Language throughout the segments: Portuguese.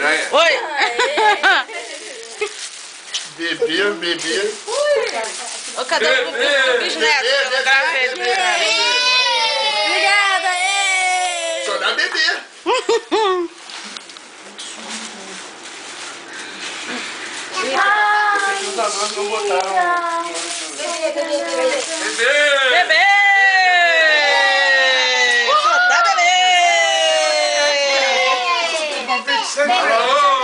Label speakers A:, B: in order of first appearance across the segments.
A: Andréia.
B: Oi.
C: Bebê.
B: Ô, cadê o bisneto? Eu gravei do bisneto.
D: Obrigada,
C: Só dá bebê.
A: Os anões não botaram.
B: Bebê!
A: Bebê!
B: Só dá bebê!
A: Alô!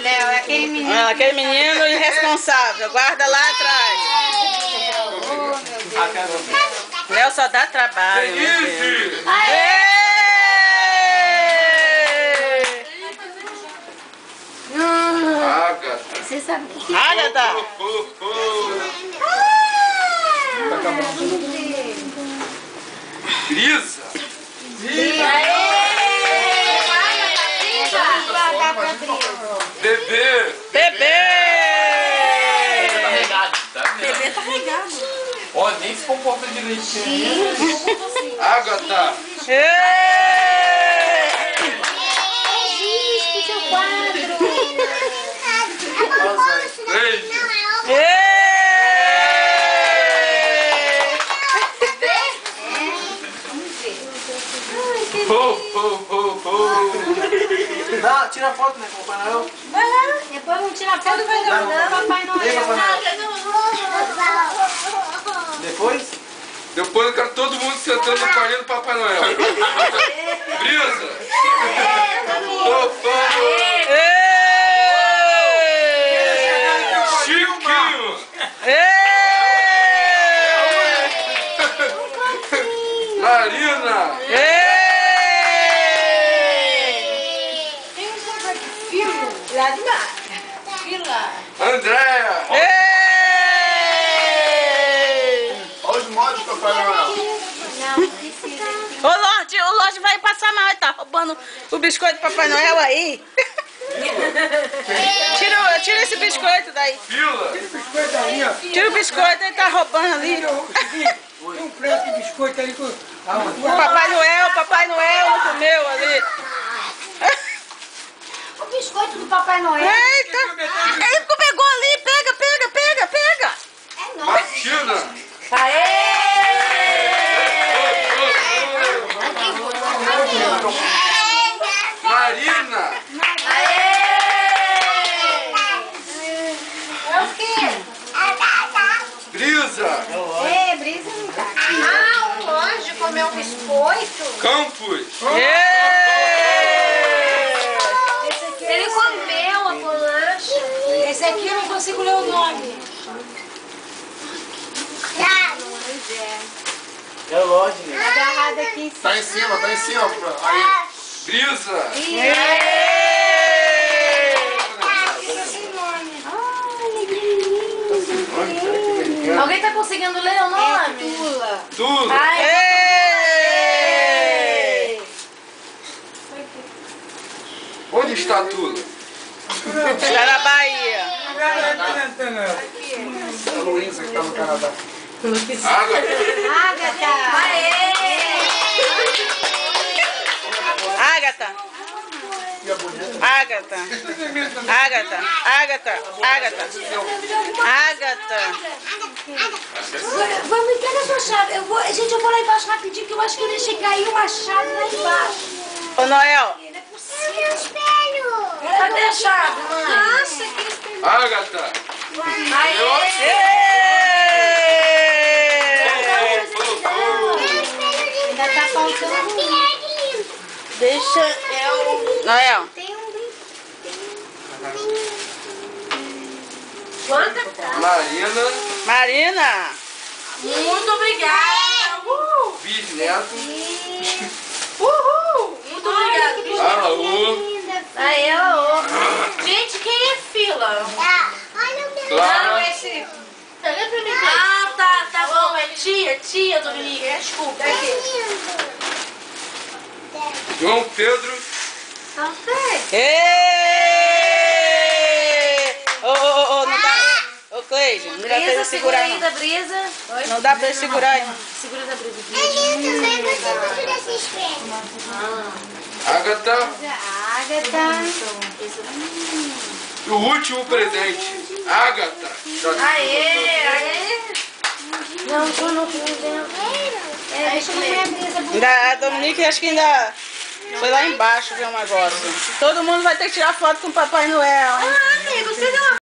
D: Léo, é aquele menino.
B: Aquele menino irresponsável, guarda lá atrás. Léo só dá trabalho.
A: Denise! Agatha!
D: Você sabe.
B: Agatha!
A: Grisa! Bebê!
B: Bebê!
D: Bebê tá regado.
E: Ó, nem se comporta direitinho.
A: Agatha!
D: Existe seu quadro.
A: Beijo!
E: Não, tira a foto, né, com o Papai Noel.
D: Vai lá. Depois não tira foto do Papai Noel.
E: Vem, Papai Noel. Depois?
A: Depois eu quero todo mundo sentando no colinho do Papai Noel. Brisa! Chiquinho! Marina!
D: Lá de baixo. Fila.
A: Andréia!
C: Olha os modos do Papai Noel.
D: Não, precisa.
B: O Lorde vai passar mal, ele tá roubando o biscoito do Papai Noel aí. Tira esse biscoito daí.
A: Fila!
F: Biscoito ali, ó.
B: Tira o biscoito, ele tá roubando ali.
F: Tem um prato de biscoito ali com...
B: Papai Noel não comeu ali.
D: O biscoito do Papai Noel.
B: Eita! Ele pegou ali, pega!
D: É nóis.
A: Martina! Marina!
D: É o quê?
A: Brisa!
D: É, Brisa não tá. Ah, o anjo comeu um biscoito.
A: Campos!
D: Ele comeu a bolacha. Esse aqui eu não consigo ler o nome.
E: É o Lorde, né?
D: Tá agarrado aqui em cima.
C: Tá em cima. Aí.
A: Brisa!
D: Alguém tá conseguindo ler o nome?
A: Tudo! Onde está tudo?
B: Está na Bahia.
C: A Luísa que tá no Canadá.
A: Agatha!
B: Agatha!
D: Vamos entregar a sua chave. Gente, eu vou lá embaixo rapidinho, que eu acho que eu deixei cair uma chave lá embaixo.
B: Ô, Noel.
D: Não é possível. Espelho. Cadê a chave, mãe? Nossa, que espelho.
A: Agatha!
D: Ainda tá faltando. Deixa eu...
B: Noel.
D: Tem um
B: Marina.
D: Muito obrigada.
A: Bisneto!
D: Muito obrigada.
A: Alaú!
D: Aí, gente, quem é fila?
A: Clara!
D: Não, esse... Pega pra mim. Ah, tá bom. É tia Dominica. Desculpa.
A: João Pedro!
D: Não sei.
B: Não dá. Cleide. Não dá pra
D: Brisa,
B: ele
D: segura
B: segurar,
D: aí
B: não.
D: da Brisa. Oi?
B: Não dá pra ele segurar, não.
D: Segura da Brisa.
A: Agatha,
D: Agatha.
A: o último presente. Agatha.
D: Aê. Não, tô no fundo. Deixa eu ver a Brisa.
B: Ainda, a Dominique acho que ainda foi lá embaixo ver um negócio. Todo mundo vai ter que tirar foto com o Papai Noel, hein?
D: Amigo, você não